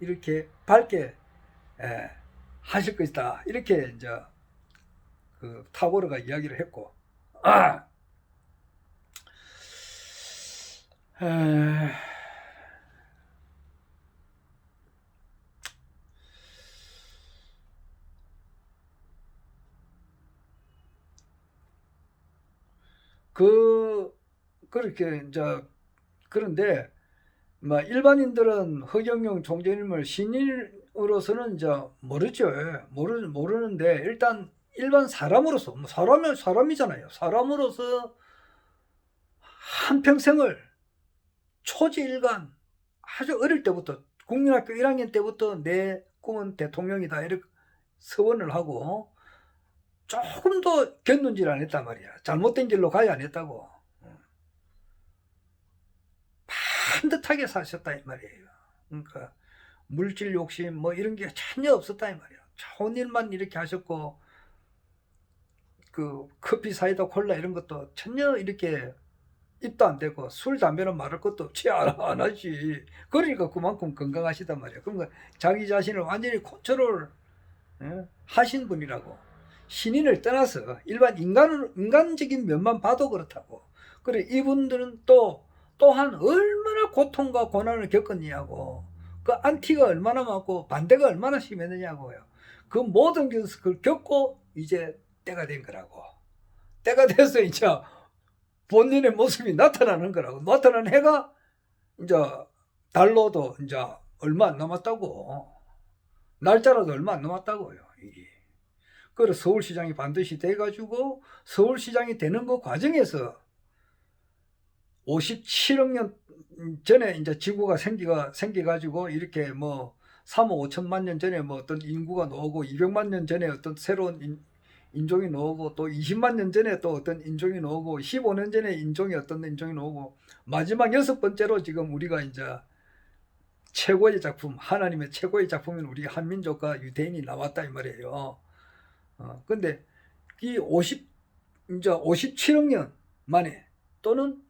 이렇게 밝게 하실 것이다. 이렇게 이제 그 타고르가 이야기를 했고, 그렇게 이제 그런데 뭐 일반인들은 허경영 총재님을 신인으로서는 이제 모르죠. 모르는데 일단 일반 사람으로서 뭐 사람이잖아요. 사람으로서 한평생을 초지일관 아주 어릴 때부터 국민학교 1학년 때부터 내 꿈은 대통령이다 이렇게 서원을 하고 조금도 견눈질 안 했단 말이야. 잘못된 길로 가야 안 했다고. 반듯하게 사셨다 이 말이에요. 그러니까 물질 욕심 뭐 이런 게 전혀 없었다 이 말이에요. 좋은 일만 이렇게 하셨고, 그 커피 사이다 콜라 이런 것도 전혀 이렇게 입도 안 대고, 술 담배는 말할 것도 없지. 안 하지. 그러니까 그만큼 건강하시단 말이에요. 그러니까 자기 자신을 완전히 컨트롤 하신 분이라고. 신인을 떠나서 일반 인간적인 면만 봐도 그렇다고. 그래 이분들은 또한 얼마나 고통과 고난을 겪었냐고. 그 안티가 얼마나 많고 반대가 얼마나 심했느냐고요. 그 모든 것을 겪고 이제 때가 된 거라고. 때가 돼서 이제 본인의 모습이 나타나는 거라고. 나타나는 해가 이제 달로도 이제 얼마 안 남았다고. 날짜라도 얼마 안 남았다고요. 그래서 서울시장이 반드시 돼가지고, 서울시장이 되는 그 과정에서 57억 년 전에 이제 지구가 생겨가지고 이렇게 뭐 3억 5천만 년 전에 뭐 어떤 인구가 나오고, 200만 년 전에 어떤 새로운 인종이 나오고, 또 20만 년 전에 또 어떤 인종이 나오고, 15년 전에 어떤 인종이 나오고, 마지막 6번째로 지금 우리가 이제 최고의 작품, 하나님의 최고의 작품인 우리 한민족과 유대인이 나왔다 이 말이에요. 근데 이 이제 57억 년 만에, 또는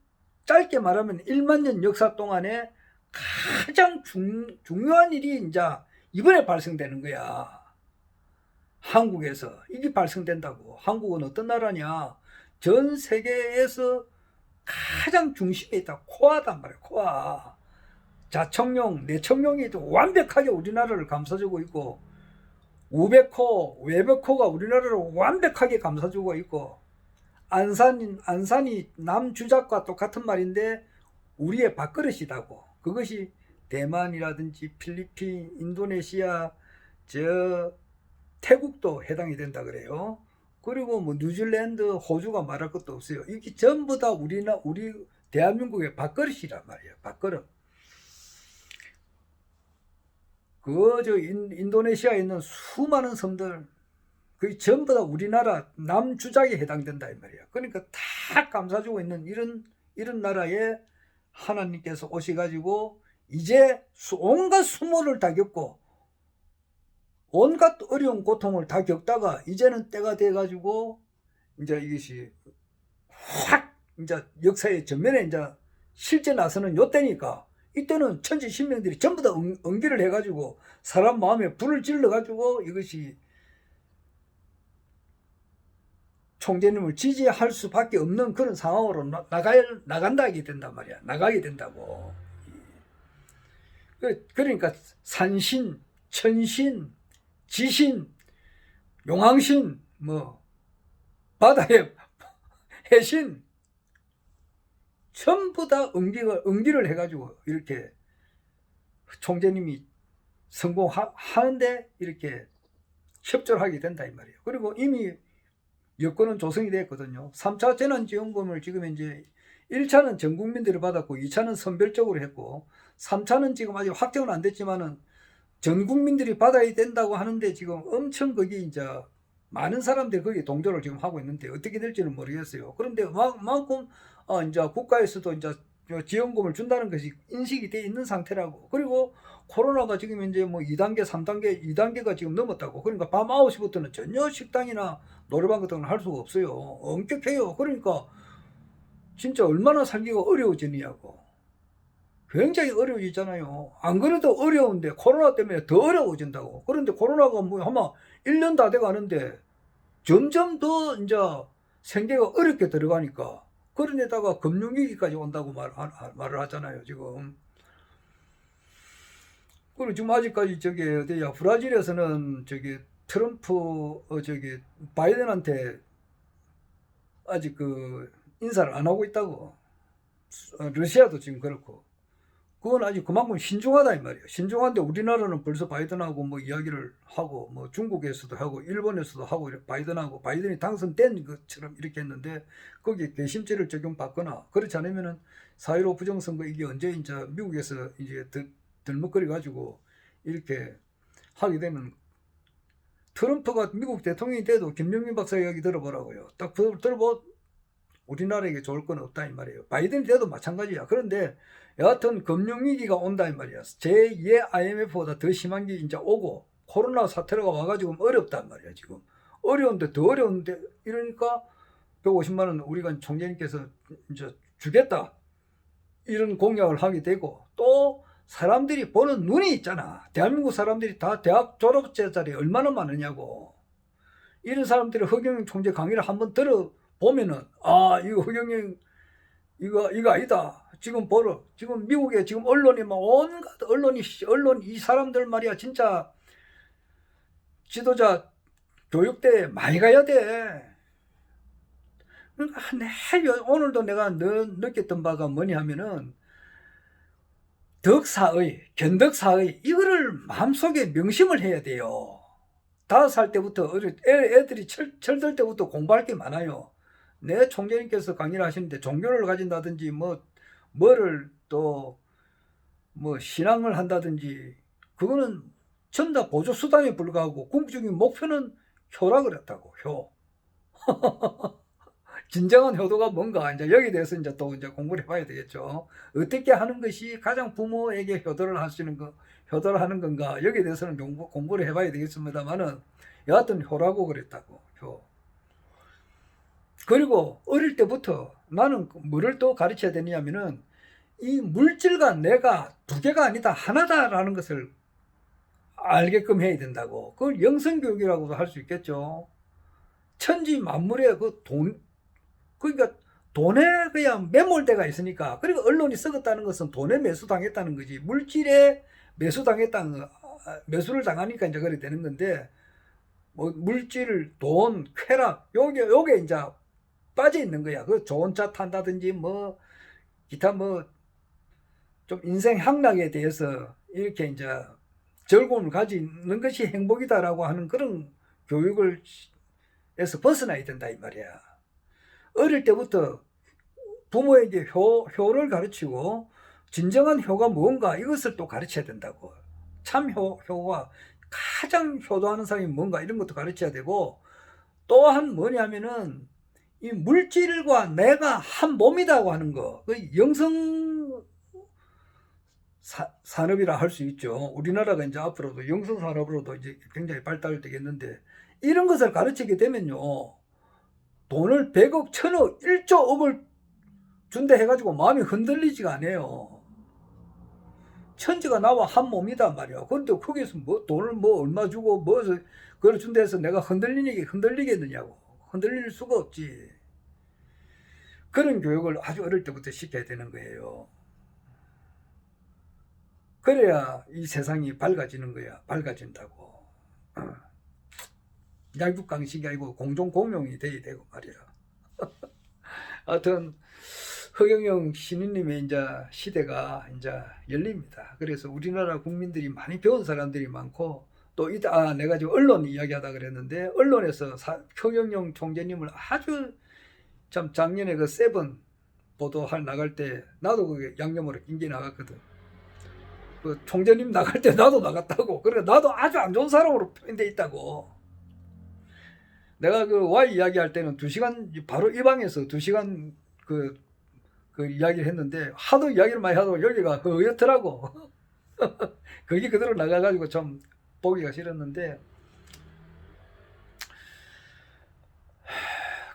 짧게 말하면 1만 년 역사 동안에 가장 중요한 일이 이제 이번에 발생되는 거야. 한국에서 이게 발생된다고. 한국은 어떤 나라냐? 전 세계에서 가장 중심에 있다. 코아단 말이야. 코아. 자청룡, 내청룡이 완벽하게 우리나라를 감싸주고 있고, 우백호, 외백호가 우리나라를 완벽하게 감싸주고 있고, 안산이 남주작과 똑같은 말인데 우리의 밥그릇이다고. 그것이 대만이라든지 필리핀, 인도네시아, 태국도 해당이 된다 그래요. 그리고 뭐 뉴질랜드, 호주가 말할 것도 없어요. 이게 전부 다 우리 대한민국의 밥그릇이란 말이에요. 밥그릇. 인도네시아에 있는 수많은 섬들, 그게 전부 다 우리나라 남주작에 해당된다 이 말이야. 그러니까 다 감싸주고 있는 이런 나라에 하나님께서 오셔가지고 이제 온갖 수모를 다 겪고 온갖 어려운 고통을 다 겪다가 이제는 때가 돼가지고 이제 이것이 확 이제 역사의 전면에 이제 실제 나서는 요때니까, 이때는 천지신명들이 전부 다 응기를 해가지고 사람 마음에 불을 질러가지고 이것이 총재님을 지지할 수밖에 없는 그런 상황으로 나간다게 된단 말이야. 나가게 된다고. 그러니까 산신, 천신, 지신, 용왕신, 뭐 바다의 해신 전부 다 응기를 해가지고 이렇게 총재님이 성공하는데 이렇게 협조하게 된다 이 말이에요. 그리고 이미 여건은 조성이 됐거든요. 3차 재난지원금을 지금 이제 1차는 전 국민들이 받았고 2차는 선별적으로 했고 3차는 지금 아직 확정은 안 됐지만은 전 국민들이 받아야 된다고 하는데, 지금 엄청 거기 이제 많은 사람들이 거기 동조를 지금 하고 있는데 어떻게 될지는 모르겠어요. 그런데 그만큼 이제 국가에서도 이제 지원금을 준다는 것이 인식이 돼 있는 상태라고. 그리고 코로나가 지금 이제 뭐 2단계, 3단계, 2단계가 지금 넘었다고. 그러니까 밤 9시부터는 전혀 식당이나 노래방 같은 걸 할 수가 없어요. 엄격해요. 그러니까 진짜 얼마나 살기가 어려워지냐고. 굉장히 어려워지잖아요. 안 그래도 어려운데 코로나 때문에 더 어려워진다고. 그런데 코로나가 뭐 아마 1년 다 돼 가는데 점점 더 이제 생계가 어렵게 들어가니까 그런 데다가 금융위기까지 온다고 말을 하잖아요, 지금. 그리고 지금 아직까지 저기 어디야 브라질에서는 저기 트럼프 저기 바이든한테 아직 그 인사를 안 하고 있다고. 러시아도 지금 그렇고. 그건 아직 그만큼 신중하다 이 말이에요. 신중한데 우리나라는 벌써 바이든하고 뭐 이야기를 하고 뭐 중국에서도 하고 일본에서도 하고 바이든하고 바이든이 당선된 것처럼 이렇게 했는데 거기에 괘씸죄를 적용받거나 그렇지 않으면은 4.15 부정선거 이게 언제 이제 미국에서 이제 들먹거려 가지고 이렇게 하게 되면 트럼프가 미국 대통령이 돼도 김영민 박사 이야기 들어보라고요. 딱 들어보 우리나라에게 좋을 건 없다 이 말이에요. 바이든이 돼도 마찬가지야. 그런데 여하튼 금융위기가 온다 이 말이야. 제2의 IMF보다 더 심한 게 이제 오고 코로나 사태가 와가지고 어렵단 말이야. 지금 어려운데 더 어려운데 이러니까 150만 원 우리가 총재님께서 이제 주겠다 이런 공약을 하게 되고 또 사람들이 보는 눈이 있잖아. 대한민국 사람들이 다 대학 졸업자들이 얼마나 많으냐고. 이런 사람들이 허경영 총재 강의를 한번 들어보면은 아 이거 허경영 이거 아니다. 지금 보러 지금 미국에 지금 언론이 막 온갖 언론 이 사람들 말이야 진짜 지도자 교육대에 많이 가야 돼. 그러니까 오늘도 내가 느꼈던 바가 뭐냐 하면은 견덕사의 이거를 마음속에 명심을 해야 돼요. 5살 때부터 애들이 철들 때부터 공부할 게 많아요. 내 총재님께서 강의를 하시는데 종교를 가진다든지 뭐를 또 뭐 신앙을 한다든지 그거는 전부 다 보조 수단에 불과하고 궁극적인 목표는 효라 그랬다고. 효. 진정한 효도가 뭔가 이제 여기에 대해서 이제 또 이제 공부를 해봐야 되겠죠. 어떻게 하는 것이 가장 부모에게 효도를 하는 건가 여기에 대해서는 공부를 해봐야 되겠습니다만은 여하튼 효라고 그랬다고. 효. 그리고 어릴 때부터 나는 뭐를 또 가르쳐야 되냐면은 이 물질과 내가 두 개가 아니다 하나다라는 것을 알게끔 해야 된다고. 그걸 영성교육이라고도 할 수 있겠죠. 천지 만물의 그러니까 돈에 그냥 매몰대가 있으니까. 그리고 언론이 썩었다는 것은 돈에 매수당했다는 거지. 물질에 매수를 당하니까 이제 그래 되는 건데, 뭐 물질, 돈, 쾌락, 요게 이제 빠져 있는 거야. 그 좋은 차 탄다든지 기타 좀 인생 향락에 대해서 이렇게 이제 즐거움을 가지는 것이 행복이다라고 하는 그런 교육에서 벗어나야 된다 이 말이야. 어릴 때부터 부모에게 효를 가르치고 진정한 효가 뭔가 이것을 또 가르쳐야 된다고. 참 효가 가장 효도하는 사람이 뭔가 이런 것도 가르쳐야 되고 또한 뭐냐면은 이 물질과 내가 한 몸이라고 하는 거. 그 영성 산업이라 할 수 있죠. 우리나라가 이제 앞으로도 영성 산업으로도 이제 굉장히 발달되겠는데 이런 것을 가르치게 되면요. 돈을 100억, 1000억, 1조 억을 준다 해가지고 마음이 흔들리지가 않아요. 천지가 나와 한 몸이다 말이야. 그런데 거기서 돈을 얼마 주고 그걸 준다 해서 내가 흔들리겠느냐고. 흔들릴 수가 없지. 그런 교육을 아주 어릴 때부터 시켜야 되는 거예요. 그래야 이 세상이 밝아지는 거야. 밝아진다고. 양육강식이 아니고 공동공용이 돼야 되고 말이야. 하여튼 허경영 신인님의 이제 시대가 이제 열립니다. 그래서 우리나라 국민들이 많이 배운 사람들이 많고 또 내가 지금 언론 이야기하다 그랬는데 언론에서 허경영 총재님을 아주 참 작년에 그 세븐 보도할 나갈 때 나도 그게 양념으로 긴게 나갔거든. 그 총재님 나갈 때 나도 나갔다고. 그러니까 나도 아주 안 좋은 사람으로 표현돼 있다고. 내가 그 Y 이야기할 때는 2시간 바로 이 방에서 2시간 그 이야기를 했는데 하도 이야기를 많이 하고 여기가 허옇더라고. 거기 그대로 나가가지고 좀 보기가 싫었는데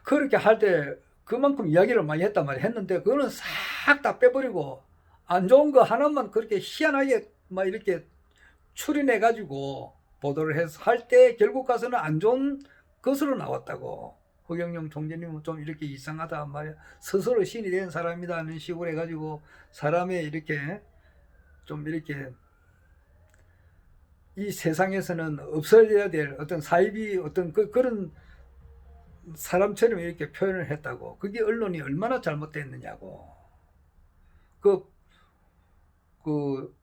그렇게 할 때 그만큼 이야기를 많이 했단 말이야. 했는데 그거는 싹 다 빼버리고 안 좋은 거 하나만 그렇게 희한하게 막 이렇게 추린해 가지고 보도를 해서 할 때 결국 가서는 안 좋은 것으로 나왔다고. 허경영 총재님은 좀 이렇게 이상하다 말이야. 스스로 신이 된 사람이다는 식으로 해가지고 사람의 이렇게 좀 이렇게 이 세상에서는 없어져야 될 어떤 사입이 어떤 그런 사람처럼 이렇게 표현을 했다고. 그게 언론이 얼마나 잘못됐느냐고.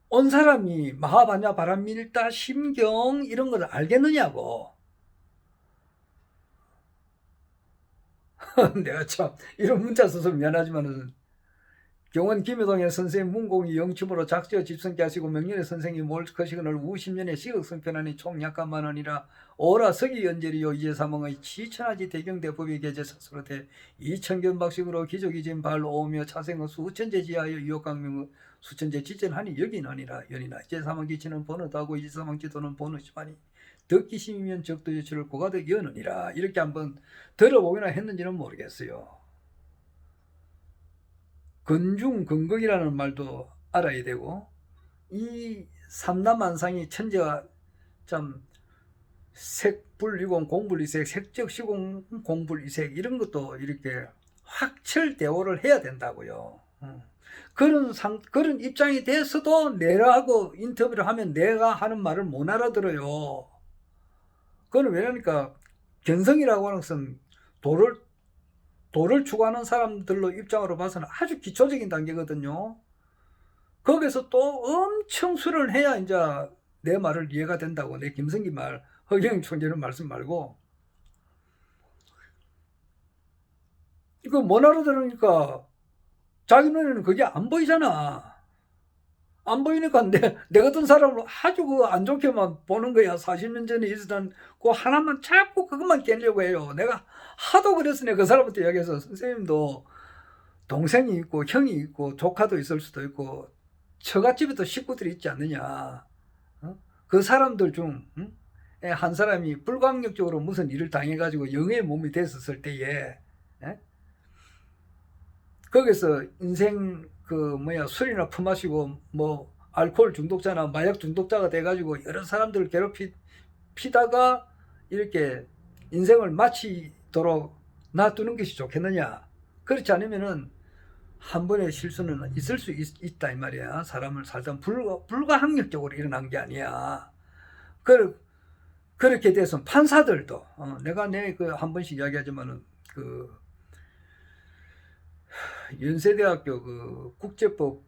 온 사람이 마하바냐 바람밀다 심경 이런 걸 알겠느냐고. 내가 참 이런 문자 써서 미안하지만은 경원 김효동의 선생님 문공이 영침으로 작지어 집성케 하시고 명년의 선생이 몰컷이거늘 우십년의 시극성편하니 총 약간만 원이라 오라 서기 연절이요 이제 사몽의 치천하지 대경대법이 계제 사스로되 이천견박식으로 기적이진 발로 오며 차생의 수천제 지하여 유혹강명의 수천제 지전하니 여기나니라 연이나 이제 사몽 기치는 번호도 하고 이제 사몽 지도는 번호시하니 덕기심이면 적도 여치를 고가득 여느니라. 이렇게 한번 들어보기나 했는지는 모르겠어요. 건중건극이라는 말도 알아야 되고, 이 삼남한상이 천재가 참 색불이공 공불이색 색적시공 공불이색 이런 것도 이렇게 확철대오를 해야 된다고요. 그런 입장이 돼서도 내라고 인터뷰를 하면 내가 하는 말을 못 알아들어요. 그건 왜냐니까 견성이라고 하는 것은 도를 추구하는 사람들로 입장으로 봐서는 아주 기초적인 단계거든요. 거기서 또 엄청 수련을 해야 이제 내 말을 이해가 된다고. 내 김성기 말, 허경영 총재는 말씀 말고. 이거 못 알아들으니까 자기 눈에는 그게 안 보이잖아. 안 보이니까 내 같은 사람을 아주 안 좋게만 보는 거야. 40년 전에 있었던 그 하나만 자꾸 그것만 깨려고 해요. 내가 하도 그랬으니 그 사람한테 이야기해서 선생님도 동생이 있고 형이 있고 조카도 있을 수도 있고 처갓집에도 식구들이 있지 않느냐. 그 사람들 중 한 사람이 불강력적으로 무슨 일을 당해가지고 영의 몸이 됐었을 때에 거기서 인생 술이나 퍼마시고 알코올 중독자나 마약 중독자가 돼가지고 여러 사람들을 괴롭히다가 이렇게 인생을 마치도록 놔두는 것이 좋겠느냐. 그렇지 않으면은 한 번의 실수는 있을 수 있다 이 말이야. 사람을 살다 불가항력적으로 일어난 게 아니야. 그렇게 돼서 판사들도 내가 한 번씩 이야기하지만은 연세대학교 국제법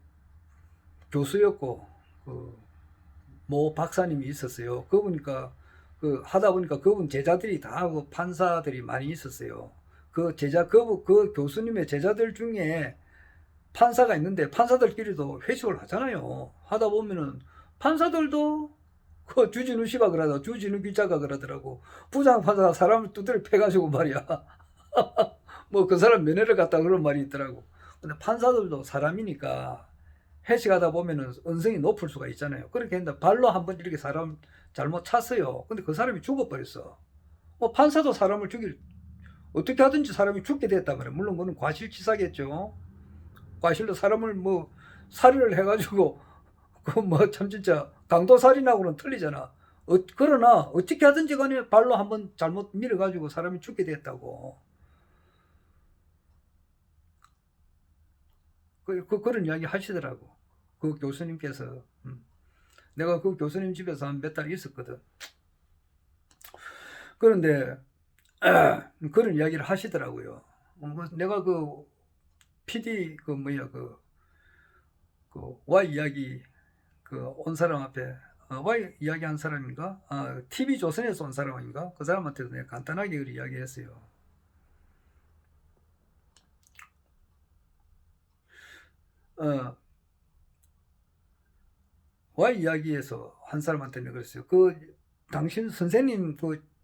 교수였고 모 박사님이 있었어요. 하다 보니까 그분 제자들이 다 판사들이 많이 있었어요. 그 교수님의 제자들 중에 판사가 있는데 판사들끼리도 회식을 하잖아요. 하다 보면은 판사들도 주진우 씨가 그러다 주진우 기자가 그러더라고. 부장판사가 사람을 두드려 패가지고 말이야. 그 사람 면회를 갔다 그런 말이 있더라고. 근데 판사들도 사람이니까 회식하다 보면은 언성이 높을 수가 있잖아요. 그렇게 했는데 발로 한번 이렇게 사람 잘못 찼어요. 근데 그 사람이 죽어버렸어. 판사도 사람을 어떻게 하든지 사람이 죽게 됐단 말이에요. 물론 그건 과실치사겠죠. 과실로 사람을 살인을 해가지고 참 진짜 강도살인하고는 틀리잖아. 그러나 어떻게 하든지 간에 발로 한번 잘못 밀어가지고 사람이 죽게 됐다고. 그런 이야기 하시더라고. 그 교수님께서. 내가 그 교수님 집에서 한 몇 달 있었거든. 그런데 그런 이야기를 하시더라고요. 내가 PD Y 이야기 온 사람 앞에 Y 이야기 한 사람인가? TV조선에서 온 사람인가? 그 사람한테도 내가 간단하게 이야기했어요. Y 이야기에서 한 사람한테는 그랬어요. 당신 선생님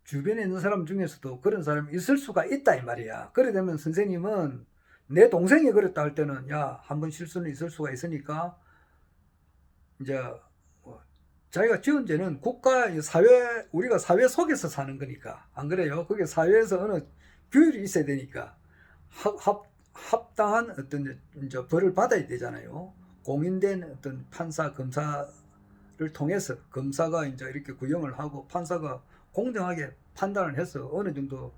주변에 있는 사람 중에서도 그런 사람이 있을 수가 있다 이 말이야. 그래 되면 선생님은 내 동생이 그랬다 할 때는 한 번 실수는 있을 수가 있으니까 이제 자기가 지은 죄는 우리가 사회 속에서 사는 거니까 안 그래요? 그게 사회에서 어느 규율이 있어야 되니까 합당한 어떤 이제 벌을 받아야 되잖아요. 공인된 어떤 판사, 검사를 통해서 검사가 이제 이렇게 구형을 하고 판사가 공정하게 판단을 해서 어느 정도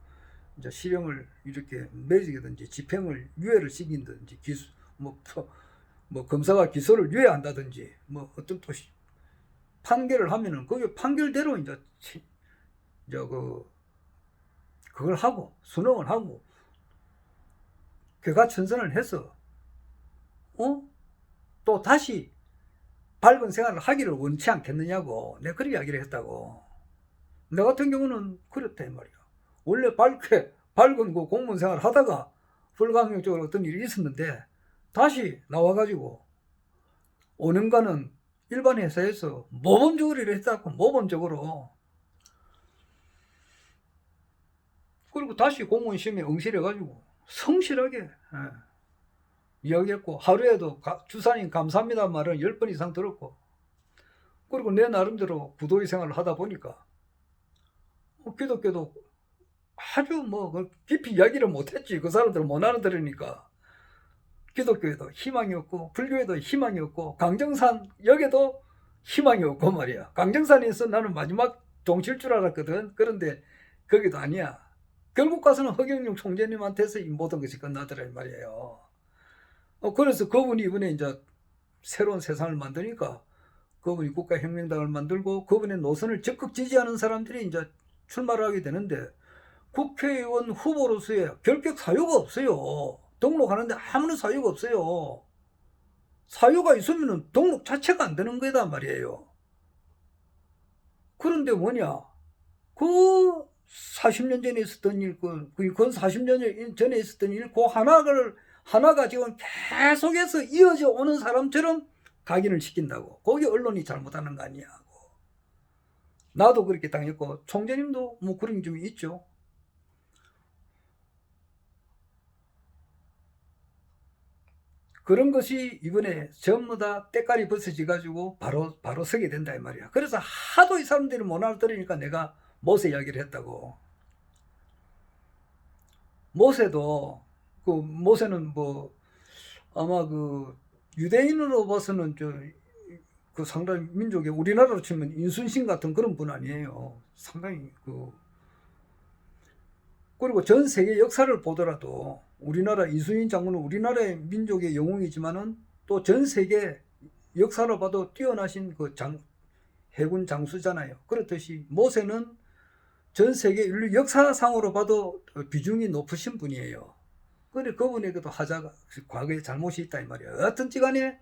이제 실형을 이렇게 매기든지 집행을 유예를 시킨다든지 뭐 검사가 기소를 유예한다든지 뭐 어떤 또 판결을 하면은 그게 판결대로 이제 그걸 하고 순응을 하고 개가천선을 해서 또 다시 밝은 생활을 하기를 원치 않겠느냐고 내가 그렇게 이야기를 했다고. 나 같은 경우는 그렇다 이 말이야. 원래 밝은 그 공무원 생활을 하다가 불가항력적으로 어떤 일이 있었는데 다시 나와가지고 5년간은 일반 회사에서 모범적으로 일을 했다고. 모범적으로. 그리고 다시 공무원 시험에 응시해가지고 성실하게 이야기했고 하루에도 주사님 감사합니다 말은 10번 이상 들었고 그리고 내 나름대로 구도의 생활을 하다 보니까 기독교도 아주 뭐 깊이 이야기를 못했지. 그 사람들은 못 알아들으니까. 기독교에도 희망이 없고 불교에도 희망이 없고 강정산역에도 희망이 없고 말이야. 강정산에서 나는 마지막 종칠 줄 알았거든. 그런데 거기도 아니야. 결국 가서는 허경영 총재님한테서 이 모든 것이 끝나더라 이 말이에요. 그래서 그분이 이번에 이제 새로운 세상을 만드니까 그분이 국가혁명당을 만들고 그분의 노선을 적극 지지하는 사람들이 이제 출마를 하게 되는데 국회의원 후보로서의 결격 사유가 없어요. 등록하는데 아무런 사유가 없어요. 사유가 있으면 등록 자체가 안 되는 거다 말이에요. 그런데 뭐냐, 그 40년 전에 있었던 일, 그 40년 전에 있었던 일, 그 하나가 지금 계속해서 이어져 오는 사람처럼 각인을 시킨다고. 거기 언론이 잘못하는 거 아니냐고. 나도 그렇게 당했고 총재님도 뭐 그런 게 좀 있죠. 그런 것이 이번에 전부 다 때깔이 벗어져 가지고 바로 서게 된다 이 말이야. 그래서 하도 이 사람들이 못 알아들으니까 내가 모세 이야기를 했다고. 모세도 모세는 뭐 아마 그 유대인으로 봐서는 그 상당히 민족의 우리나라로 치면 인순신 같은 그런 분 아니에요. 상당히 그리고 전 세계 역사를 보더라도 우리나라 이순신 장군은 우리나라의 민족의 영웅이지만은 또 전 세계 역사로 봐도 뛰어나신 그 해군 장수잖아요. 그렇듯이 모세는 전 세계 인류 역사상으로 봐도 비중이 높으신 분이에요. 그런데 그분에게도 하자가 과거에 잘못이 있다 이 말이에요. 어떤지 간에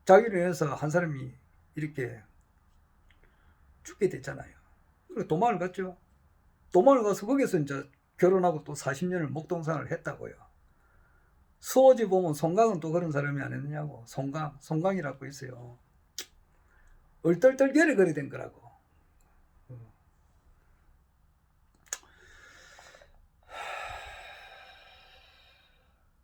자기를 위해서 한 사람이 이렇게 죽게 됐잖아요. 그리고 도망을 갔죠. 도망을 가서 거기서 이제 결혼하고 또 40년을 목동산을 했다고요. 수호지 보면 송강은 또 그런 사람이 아니느냐고. 송강이라고 있어요. 얼떨떨결에 그래 된 거라고.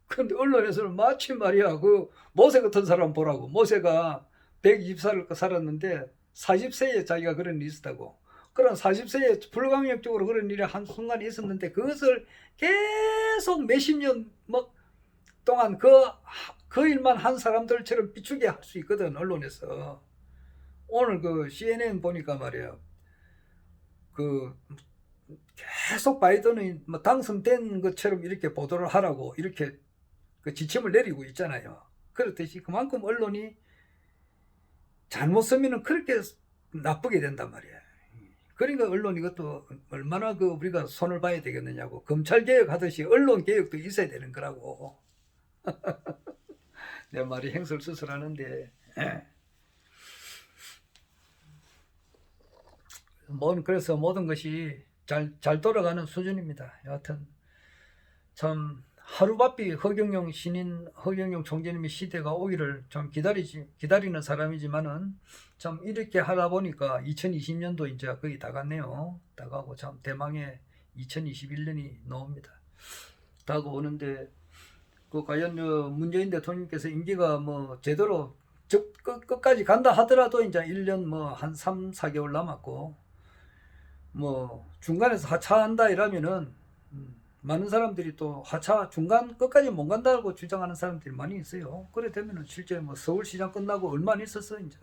근데 언론에서는 마치 말이야, 그 모세 같은 사람 보라고. 모세가 120살을 살았는데 40세에 자기가 그런 일이 있었다고. 그런 40세에 불가항력적으로 그런 일이 한순간에 있었는데 그것을 계속 몇십 년 동안 그 일만 한 사람들처럼 비추게 할 수 있거든, 언론에서. 오늘 그 CNN 보니까 말이야, 계속 바이든이 당선된 것처럼 이렇게 보도를 하라고 이렇게 그 지침을 내리고 있잖아요. 그렇듯이 그만큼 언론이 잘못 쓰면은 그렇게 나쁘게 된단 말이야. 그러니까 언론 이것도 얼마나 우리가 손을 봐야 되겠느냐고. 검찰 개혁하듯이 언론 개혁도 있어야 되는 거라고. 내 말이 행설수설하는데 그래서 모든 것이 잘 돌아가는 수준입니다. 여하튼 참 하루바삐 허경영 총재님의 시대가 오기를 좀 기다리는 사람이지만은 참 이렇게 하다 보니까 2020년도 이제 거의 다 갔네요. 다 가고 참 대망의 2021년이 나옵니다. 다 오는데 과연 문재인 대통령께서 임기가 제대로 끝까지 간다 하더라도 이제 1년 한 3, 4개월 남았고 중간에서 하차한다 이러면은 많은 사람들이 또 하차 중간 끝까지 못 간다고 주장하는 사람들이 많이 있어요. 그래 되면은 실제 뭐 서울시장 끝나고 얼마 안 있어서 이제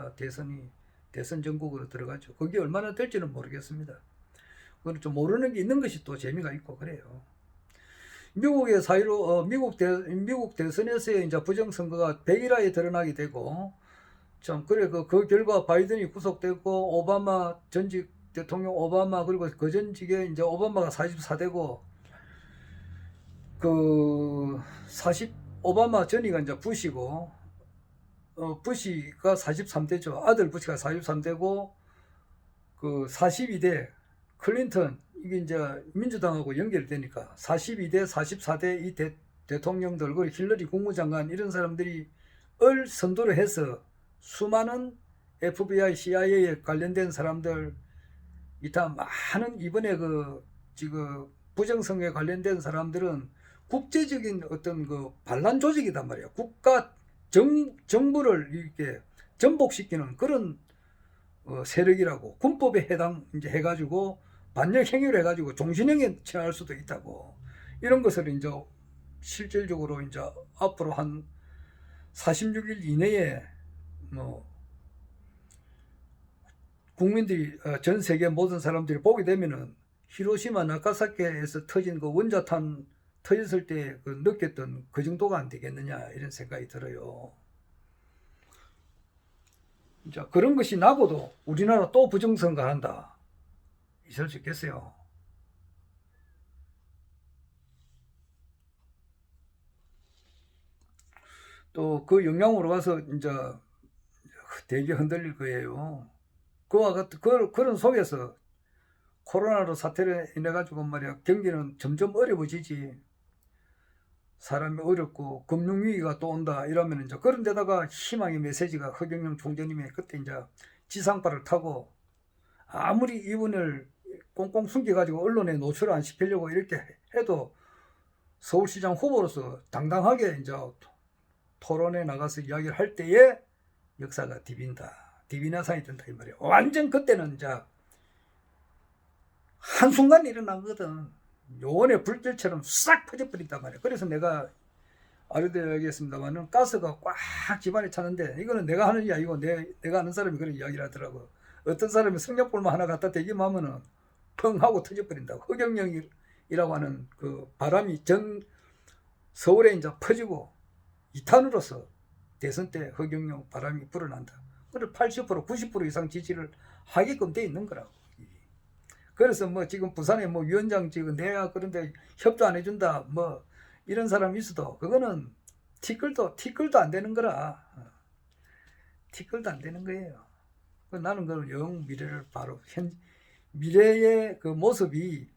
대선 전국으로 들어가죠. 그게 얼마나 될지는 모르겠습니다. 그건 좀 모르는 게 있는 것이 또 재미가 있고 그래요. 미국의 사이로 미국 대선에서의 이제 부정선거가 100일하에 드러나게 되고 참 그래 그 결과 바이든이 구속되고 오바마 전직 대통령 오바마 그리고 그 전직에 이제 오바마가 44되고 오바마 전이가 이제 부시고 부시가 43대죠. 아들 부시가 43대고 42대 클린턴 이게 이제 민주당하고 연결되니까 42대 44대 이 대통령들 그리고 힐러리 국무장관 이런 사람들이 선도를 해서 수많은 FBI, CIA에 관련된 사람들 이타 많은 이번에 지금 부정선거에 관련된 사람들은 국제적인 어떤 반란 조직이단 말이야. 국가 정부를 이렇게 전복시키는 그런 세력이라고 군법에 이제 해가지고 반역 행위를 해가지고 종신형에 처할 수도 있다고 이런 것을 이제 실질적으로 이제 앞으로 한 46일 이내에 국민들이 전 세계 모든 사람들이 보게 되면은 히로시마 나가사키에서 터진 원자탄 터졌을 때 느꼈던 그 정도가 안 되겠느냐 이런 생각이 들어요. 자, 그런 것이 나고도 우리나라 또 부정선거 한다. 있을 수 있겠어요. 또 그 영향으로 가서 이제 되게 흔들릴 거예요. 그와 같은 그런 속에서 코로나로 사태를 인해 가지고 말이야 경기는 점점 어려워지지. 사람이 어렵고 금융위기가 또 온다 이러면 이제 그런 데다가 희망의 메시지가 허경영 총재님의 그때 이제 지상파를 타고 아무리 이분을 꽁꽁 숨겨가지고 언론에 노출 안 시키려고 이렇게 해도 서울시장 후보로서 당당하게 이제 토론에 나가서 이야기를 할 때에 역사가 디비나산이 된다 이 말이에요. 완전 그때는 이제 한순간 일어난 거거든. 요원의 불길처럼 싹 퍼져버린단 말이야. 그래서 내가 아래도 이야기했습니다만은 가스가 꽉 집안에 차는데 이거는 내가 하는 이야기고 내가 아는 사람이 그런 이야기를 하더라고. 어떤 사람이 성냥불만 하나 갖다 대기만 하면은 펑 하고 터져버린다고. 흑영령이라고 하는 그 바람이 전 서울에 이제 퍼지고 2탄으로서 대선 때 흑영령 바람이 불어난다. 그래 80% 90% 이상 지지를 하게끔 돼 있는 거라고. 그래서 뭐 지금 부산에 뭐 위원장 지금 내야 그런데 협조 안 해준다 뭐 이런 사람이 있어도 그거는 티끌도 안 되는 거라. 티끌도 안 되는 거예요. 나는 그 미래를 바로 미래의 그 모습이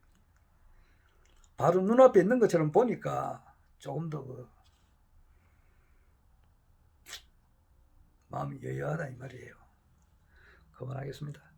바로 눈앞에 있는 것처럼 보니까 조금 더 마음이 여여하다 이 말이에요. 그만하겠습니다.